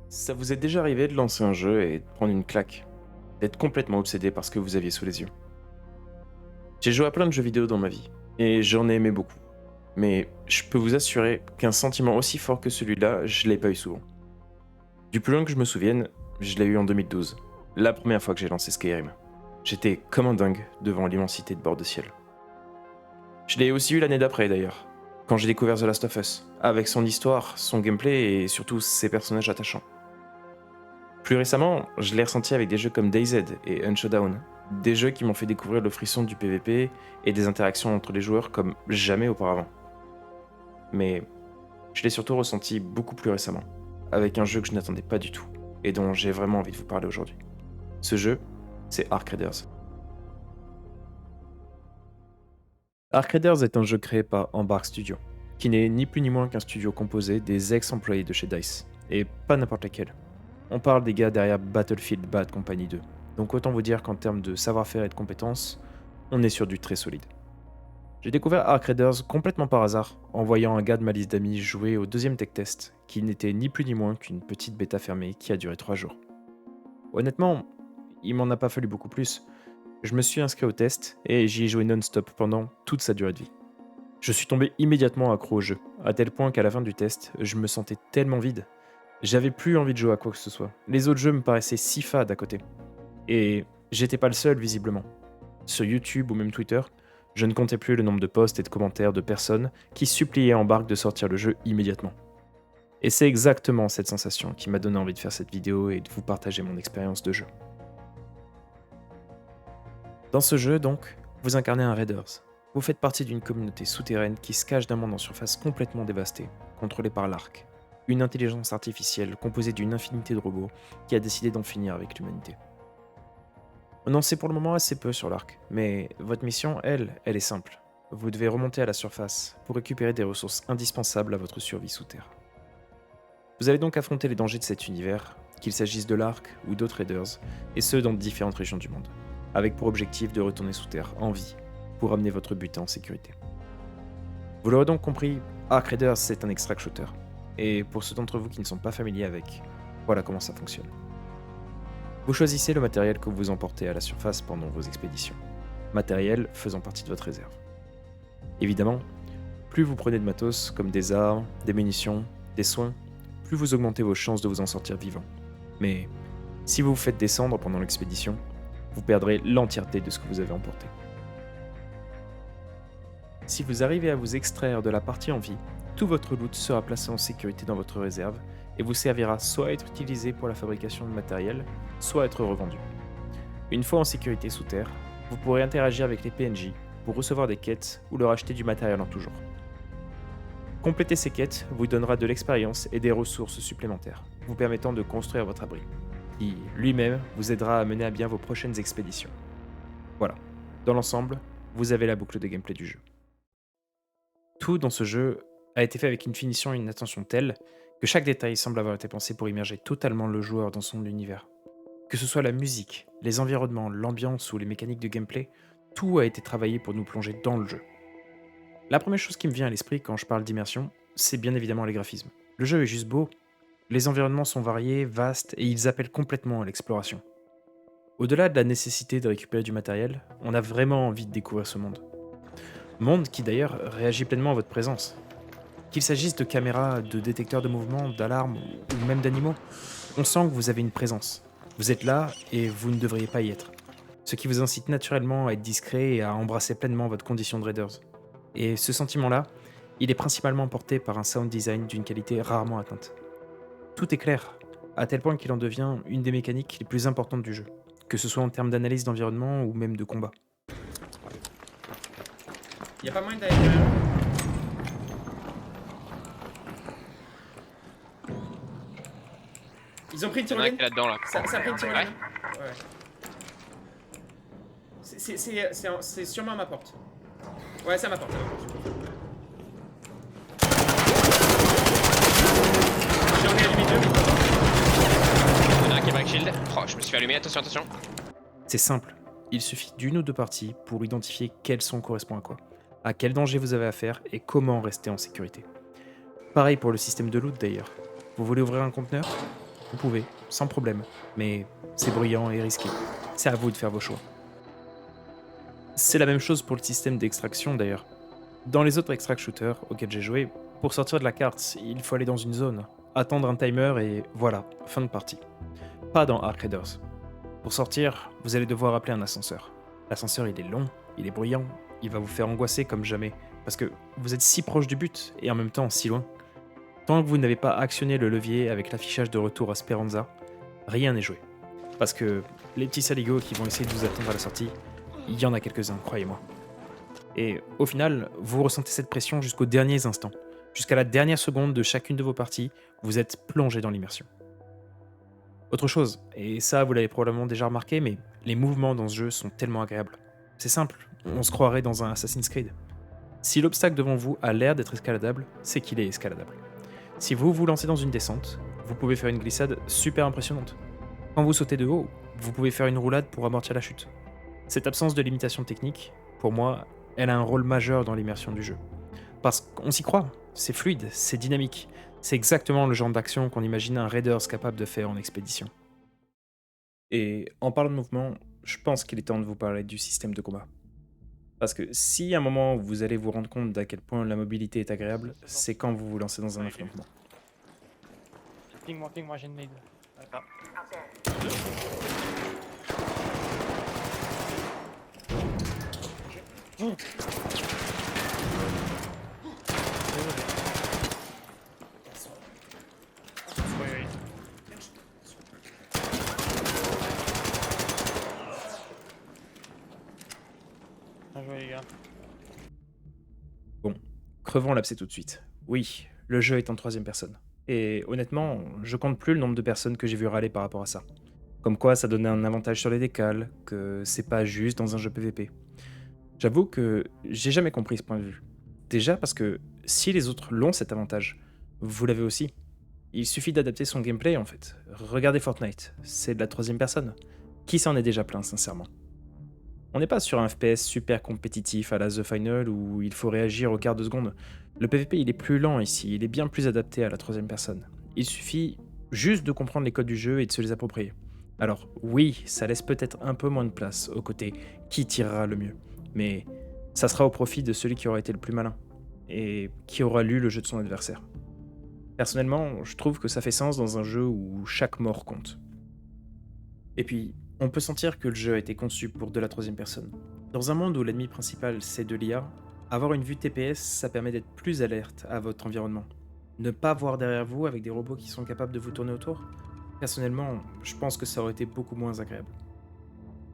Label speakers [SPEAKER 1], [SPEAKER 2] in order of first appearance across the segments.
[SPEAKER 1] Ça vous est déjà arrivé de lancer un jeu et de prendre une claque, d'être complètement obsédé par ce que vous aviez sous les yeux? J'ai joué à plein de jeux vidéo dans ma vie, et j'en ai aimé beaucoup. Mais je peux vous assurer qu'un sentiment aussi fort que celui-là, je l'ai pas eu souvent. Du plus loin que je me souvienne, je l'ai eu en 2012, la première fois que j'ai lancé Skyrim. J'étais comme un dingue devant l'immensité de bord de ciel. Je l'ai aussi eu l'année d'après d'ailleurs, quand j'ai découvert The Last of Us, avec son histoire, son gameplay et surtout ses personnages attachants. Plus récemment, je l'ai ressenti avec des jeux comme DayZ et Unshowdown, des jeux qui m'ont fait découvrir le frisson du PvP et des interactions entre les joueurs comme jamais auparavant. Mais je l'ai surtout ressenti beaucoup plus récemment, avec un jeu que je n'attendais pas du tout, et dont j'ai vraiment envie de vous parler aujourd'hui. Ce jeu, c'est Arc Raiders. Arc Raiders est un jeu créé par Embark Studio, qui n'est ni plus ni moins qu'un studio composé des ex-employés de chez DICE, et pas n'importe lesquels. On parle des gars derrière Battlefield Bad Company 2. Donc autant vous dire qu'en termes de savoir-faire et de compétences, on est sur du très solide. J'ai découvert Arc Raiders complètement par hasard, en voyant un gars de ma liste d'amis jouer au deuxième tech test, qui n'était ni plus ni moins qu'une petite bêta fermée qui a duré 3 jours. Honnêtement, il m'en a pas fallu beaucoup plus. Je me suis inscrit au test et j'y ai joué non-stop pendant toute sa durée de vie. Je suis tombé immédiatement accro au jeu, à tel point qu'à la fin du test, je me sentais tellement vide. J'avais plus envie de jouer à quoi que ce soit. Les autres jeux me paraissaient si fades à côté. Et j'étais pas le seul, visiblement. Sur YouTube ou même Twitter, je ne comptais plus le nombre de posts et de commentaires de personnes qui suppliaient Embark de sortir le jeu immédiatement. Et c'est exactement cette sensation qui m'a donné envie de faire cette vidéo et de vous partager mon expérience de jeu. Dans ce jeu, donc, vous incarnez un Raiders. Vous faites partie d'une communauté souterraine qui se cache d'un monde en surface complètement dévasté, contrôlé par l'Arc, une intelligence artificielle composée d'une infinité de robots qui a décidé d'en finir avec l'humanité. On en sait pour le moment assez peu sur l'Arc, mais votre mission, elle est simple. Vous devez remonter à la surface pour récupérer des ressources indispensables à votre survie sous terre. Vous allez donc affronter les dangers de cet univers, qu'il s'agisse de l'Arc ou d'autres Raiders, et ce dans différentes régions du monde, avec pour objectif de retourner sous terre en vie pour amener votre butin en sécurité. Vous l'aurez donc compris, Arc Raiders c'est un extract shooter, et pour ceux d'entre vous qui ne sont pas familiers avec, voilà comment ça fonctionne. Vous choisissez le matériel que vous emportez à la surface pendant vos expéditions, matériel faisant partie de votre réserve. Évidemment, plus vous prenez de matos comme des armes, des munitions, des soins, plus vous augmentez vos chances de vous en sortir vivant. Mais si vous vous faites descendre pendant l'expédition, vous perdrez l'entièreté de ce que vous avez emporté. Si vous arrivez à vous extraire de la partie en vie, tout votre loot sera placé en sécurité dans votre réserve et vous servira soit à être utilisé pour la fabrication de matériel, soit à être revendu. Une fois en sécurité sous terre, vous pourrez interagir avec les PNJ pour recevoir des quêtes ou leur acheter du matériel en tout genre. Compléter ces quêtes vous donnera de l'expérience et des ressources supplémentaires, vous permettant de construire votre abri, qui lui-même vous aidera à mener à bien vos prochaines expéditions. Voilà, dans l'ensemble, vous avez la boucle de gameplay du jeu. Tout dans ce jeu a été fait avec une finition et une attention telle que chaque détail semble avoir été pensé pour immerger totalement le joueur dans son univers. Que ce soit la musique, les environnements, l'ambiance ou les mécaniques de gameplay, tout a été travaillé pour nous plonger dans le jeu. La première chose qui me vient à l'esprit quand je parle d'immersion, c'est bien évidemment les graphismes. Le jeu est juste beau, les environnements sont variés, vastes et ils appellent complètement à l'exploration. Au-delà de la nécessité de récupérer du matériel, on a vraiment envie de découvrir ce monde. Monde qui d'ailleurs réagit pleinement à votre présence. Qu'il s'agisse de caméras, de détecteurs de mouvement, d'alarmes ou même d'animaux, on sent que vous avez une présence. Vous êtes là et vous ne devriez pas y être. Ce qui vous incite naturellement à être discret et à embrasser pleinement votre condition de Raiders. Et ce sentiment-là, il est principalement porté par un sound design d'une qualité rarement atteinte. Tout est clair, à tel point qu'il en devient une des mécaniques les plus importantes du jeu, que ce soit en termes d'analyse d'environnement ou même de combat.
[SPEAKER 2] Y a pas moyen d'aller derrière eux? Ils ont pris une
[SPEAKER 3] Il y en a un
[SPEAKER 2] tyrolienne.
[SPEAKER 3] qui est là-dedans là.
[SPEAKER 2] Ça a pris une tyrolienne.
[SPEAKER 3] Ouais.
[SPEAKER 2] Ouais. C'est sûrement à ma porte. Ouais, c'est à ma porte. J'en ai allumé deux.
[SPEAKER 3] Il y en a un qui est break shield. Oh, je me suis fait allumer, attention, attention.
[SPEAKER 1] C'est simple, il suffit d'une ou deux parties pour identifier quel son correspond à quoi, à quel danger vous avez affaire et comment rester en sécurité. Pareil pour le système de loot d'ailleurs. Vous voulez ouvrir un conteneur? vous pouvez, sans problème, mais c'est bruyant et risqué. C'est à vous de faire vos choix. C'est la même chose pour le système d'extraction d'ailleurs. Dans les autres extract shooters auxquels j'ai joué, pour sortir de la carte, il faut aller dans une zone, attendre un timer et voilà, fin de partie. Pas dans Ark Raiders. Pour sortir, vous allez devoir appeler un ascenseur. L'ascenseur, il est long, il est bruyant, il va vous faire angoisser comme jamais, parce que vous êtes si proche du but et en même temps si loin. Tant que vous n'avez pas actionné le levier avec l'affichage de retour à Speranza, rien n'est joué. Parce que les petits saligots qui vont essayer de vous attendre à la sortie, il y en a quelques-uns, croyez-moi. Et au final, vous ressentez cette pression jusqu'aux derniers instants. Jusqu'à la dernière seconde de chacune de vos parties, vous êtes plongé dans l'immersion. Autre chose, et ça vous l'avez probablement déjà remarqué, mais les mouvements dans ce jeu sont tellement agréables. C'est simple, on se croirait dans un Assassin's Creed. Si l'obstacle devant vous a l'air d'être escaladable, c'est qu'il est escaladable. Si vous vous lancez dans une descente, vous pouvez faire une glissade super impressionnante. Quand vous sautez de haut, vous pouvez faire une roulade pour amortir la chute. Cette absence de limitation technique, pour moi, elle a un rôle majeur dans l'immersion du jeu. Parce qu'on s'y croit, c'est fluide, c'est dynamique, c'est exactement le genre d'action qu'on imagine un Raiders capable de faire en expédition. Et en parlant de mouvement, je pense qu'il est temps de vous parler du système de combat. Parce que si à un moment vous allez vous rendre compte d'à quel point la mobilité est agréable, c'est quand vous vous lancez dans un affrontement.
[SPEAKER 4] Ping-moi, j'ai une nade. Ah. Oui. Bien joué les gars.
[SPEAKER 1] Bon, crevons l'abcès tout de suite. Oui, le jeu est en troisième personne. Et honnêtement, je compte plus le nombre de personnes que j'ai vu râler par rapport à ça. Comme quoi ça donnait un avantage sur les décals, que c'est pas juste dans un jeu PVP. J'avoue que j'ai jamais compris ce point de vue. Déjà parce que si les autres l'ont cet avantage, vous l'avez aussi. Il suffit d'adapter son gameplay en fait. Regardez Fortnite, c'est de la troisième personne. Qui s'en est déjà plaint sincèrement? On n'est pas sur un FPS super compétitif à la The Final où il faut réagir au quart de seconde. Le PvP il est plus lent ici, il est bien plus adapté à la troisième personne. Il suffit juste de comprendre les codes du jeu et de se les approprier. Alors oui, ça laisse peut-être un peu moins de place au côté qui tirera le mieux, mais ça sera au profit de celui qui aura été le plus malin et qui aura lu le jeu de son adversaire. Personnellement, je trouve que ça fait sens dans un jeu où chaque mort compte. Et puis, on peut sentir que le jeu a été conçu pour de la troisième personne. Dans un monde où l'ennemi principal c'est de l'IA, avoir une vue TPS, ça permet d'être plus alerte à votre environnement. Ne pas voir derrière vous avec des robots qui sont capables de vous tourner autour, personnellement, je pense que ça aurait été beaucoup moins agréable.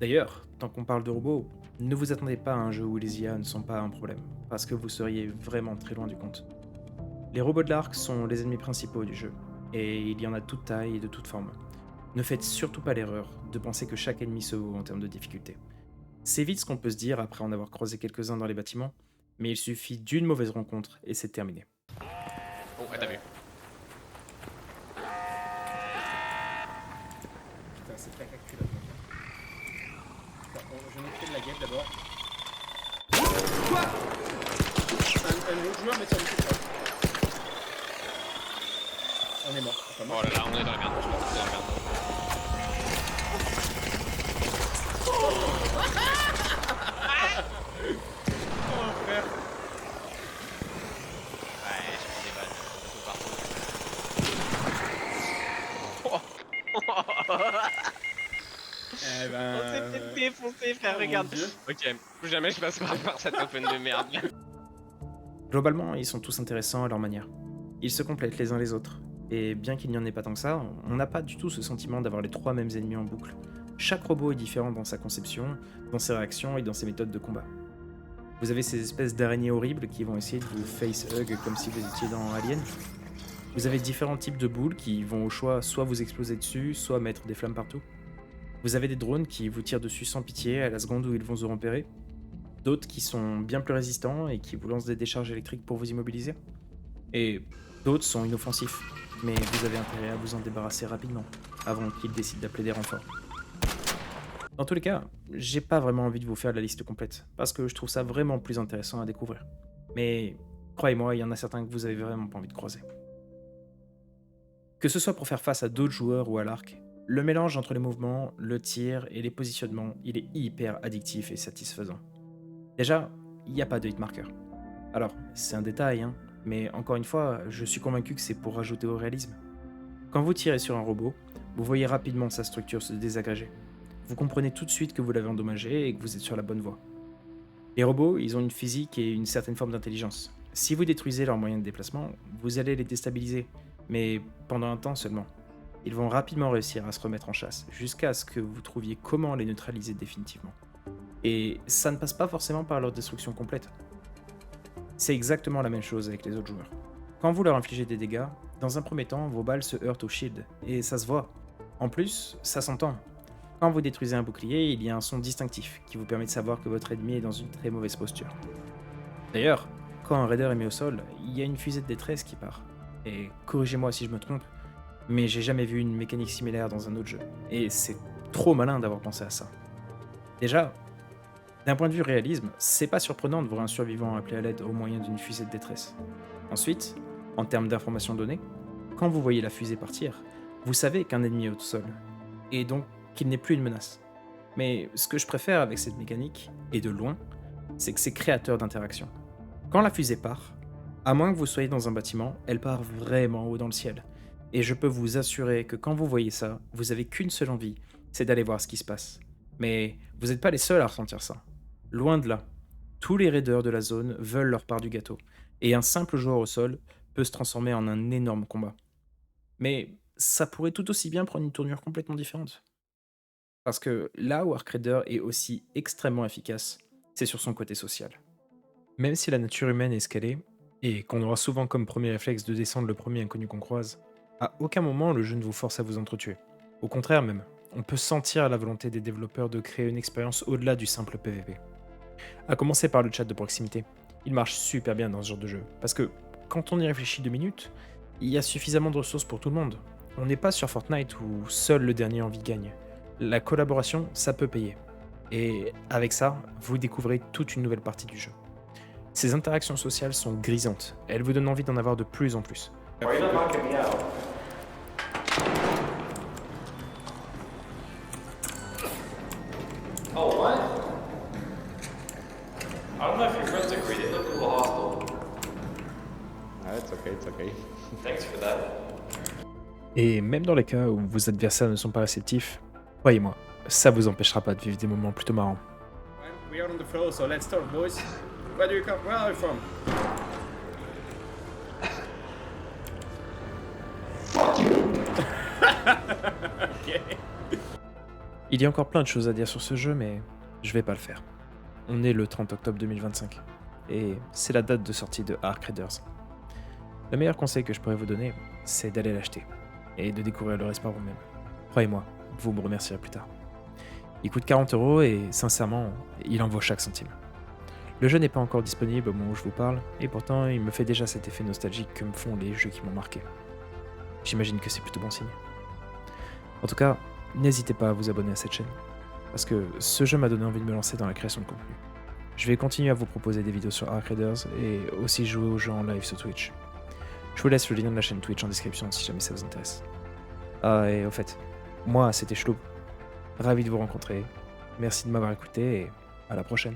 [SPEAKER 1] D'ailleurs, tant qu'on parle de robots, ne vous attendez pas à un jeu où les IA ne sont pas un problème, parce que vous seriez vraiment très loin du compte. Les robots de l'Ark sont les ennemis principaux du jeu, et il y en a de toute taille et de toute forme. Ne faites surtout pas l'erreur de penser que chaque ennemi se vaut en termes de difficulté. C'est vite ce qu'on peut se dire après en avoir croisé quelques-uns dans les bâtiments, mais il suffit d'une mauvaise rencontre et c'est terminé.
[SPEAKER 3] Oh, t'as vu.
[SPEAKER 2] Putain, c'est pas calculable. Je vais m'occuper de la game d'abord. Quoi? Un autre joueur, mais ça me fait pas. On est mort. Enfin,
[SPEAKER 3] Oh là là, on est dans la merde. On est dans la merde.
[SPEAKER 2] Oh frère.
[SPEAKER 3] Ouais, je prends des balles de partout.
[SPEAKER 2] Eh ben...
[SPEAKER 3] On s'est fait défoncer, frère,
[SPEAKER 2] oh
[SPEAKER 3] regarde.
[SPEAKER 2] mon Dieu.
[SPEAKER 3] Ok, plus jamais je passe par cette open de merde.
[SPEAKER 1] Globalement, ils sont tous intéressants à leur manière. Ils se complètent les uns les autres. Et bien qu'il n'y en ait pas tant que ça, on n'a pas du tout ce sentiment d'avoir les trois mêmes ennemis en boucle. Chaque robot est différent dans sa conception, dans ses réactions et dans ses méthodes de combat. Vous avez ces espèces d'araignées horribles qui vont essayer de vous face-hug comme si vous étiez dans Alien. Vous avez différents types de boules qui vont au choix soit vous exploser dessus, soit mettre des flammes partout. Vous avez des drones qui vous tirent dessus sans pitié à la seconde où ils vont vous repérer. D'autres qui sont bien plus résistants et qui vous lancent des décharges électriques pour vous immobiliser. Et d'autres sont inoffensifs, mais vous avez intérêt à vous en débarrasser rapidement, avant qu'ils décident d'appeler des renforts. Dans tous les cas, j'ai pas vraiment envie de vous faire la liste complète, parce que je trouve ça vraiment plus intéressant à découvrir. Mais croyez-moi, il y en a certains que vous avez vraiment pas envie de croiser. Que ce soit pour faire face à d'autres joueurs ou à l'arc, le mélange entre les mouvements, le tir et les positionnements, il est hyper addictif et satisfaisant. Déjà, il n'y a pas de hitmarker. Alors, c'est un détail, hein, mais encore une fois, je suis convaincu que c'est pour rajouter au réalisme. Quand vous tirez sur un robot, vous voyez rapidement sa structure se désagréger. Vous comprenez tout de suite que vous l'avez endommagé et que vous êtes sur la bonne voie. Les robots, ils ont une physique et une certaine forme d'intelligence. Si vous détruisez leurs moyens de déplacement, vous allez les déstabiliser, mais pendant un temps seulement. Ils vont rapidement réussir à se remettre en chasse, jusqu'à ce que vous trouviez comment les neutraliser définitivement. Et ça ne passe pas forcément par leur destruction complète. C'est exactement la même chose avec les autres joueurs. Quand vous leur infligez des dégâts, dans un premier temps, vos balles se heurtent au shield, et ça se voit. En plus, ça s'entend. Quand vous détruisez un bouclier, il y a un son distinctif qui vous permet de savoir que votre ennemi est dans une très mauvaise posture. D'ailleurs, quand un raider est mis au sol, il y a une fusée de détresse qui part. Et corrigez-moi si je me trompe, mais j'ai jamais vu une mécanique similaire dans un autre jeu. Et c'est trop malin d'avoir pensé à ça. Déjà, d'un point de vue réalisme, c'est pas surprenant de voir un survivant appeler à l'aide au moyen d'une fusée de détresse. Ensuite, en termes d'informations données, quand vous voyez la fusée partir, vous savez qu'un ennemi est au sol, et donc qu'il n'est plus une menace. Mais ce que je préfère avec cette mécanique, et de loin, c'est que c'est créateur d'interaction. Quand la fusée part, à moins que vous soyez dans un bâtiment, elle part vraiment haut dans le ciel. Et je peux vous assurer que quand vous voyez ça, vous avez qu'une seule envie, c'est d'aller voir ce qui se passe. Mais vous n'êtes pas les seuls à ressentir ça. Loin de là. Tous les raiders de la zone veulent leur part du gâteau, et un simple joueur au sol peut se transformer en un énorme combat. Mais ça pourrait tout aussi bien prendre une tournure complètement différente. Parce que là où Arc Raider est aussi extrêmement efficace, c'est sur son côté social. Même si la nature humaine est scalée, et qu'on aura souvent comme premier réflexe de descendre le premier inconnu qu'on croise, à aucun moment le jeu ne vous force à vous entretuer. Au contraire même, on peut sentir la volonté des développeurs de créer une expérience au-delà du simple PvP. À commencer par le chat de proximité. Il marche super bien dans ce genre de jeu, parce que quand on y réfléchit 2 minutes, il y a suffisamment de ressources pour tout le monde. On n'est pas sur Fortnite où seul le dernier en vie gagne. La collaboration, ça peut payer. Et avec ça, vous découvrez toute une nouvelle partie du jeu. Ces interactions sociales sont grisantes, elles vous donnent envie d'en avoir de plus en plus.
[SPEAKER 5] Oh, what? I don't know if your friends agreed. It looked a little hostile.
[SPEAKER 6] It's okay.
[SPEAKER 5] Thanks for that.
[SPEAKER 1] Et même dans les cas où vos adversaires ne sont pas réceptifs, croyez-moi, ça vous empêchera pas de vivre des moments plutôt marrants.
[SPEAKER 2] We are on the floor, so let's start, boys. Where do you come? Where are you from? Okay.
[SPEAKER 1] Il y a encore plein de choses à dire sur ce jeu, mais je vais pas le faire. On est le 30 octobre 2025, et c'est la date de sortie de Arc Raiders. Le meilleur conseil que je pourrais vous donner, c'est d'aller l'acheter, et de découvrir le reste par vous-même. Croyez-moi, vous me remercierez plus tard. Il coûte 40€ et sincèrement, il en vaut chaque centime. Le jeu n'est pas encore disponible au moment où je vous parle, et pourtant il me fait déjà cet effet nostalgique que me font les jeux qui m'ont marqué. J'imagine que c'est plutôt bon signe. En tout cas, n'hésitez pas à vous abonner à cette chaîne, parce que ce jeu m'a donné envie de me lancer dans la création de contenu. Je vais continuer à vous proposer des vidéos sur Arc Raiders et aussi jouer aux jeux en live sur Twitch. Je vous laisse le lien de la chaîne Twitch en description si jamais ça vous intéresse. Ah, et au fait, moi c'était Chloub. Ravi de vous rencontrer, merci de m'avoir écouté et à la prochaine.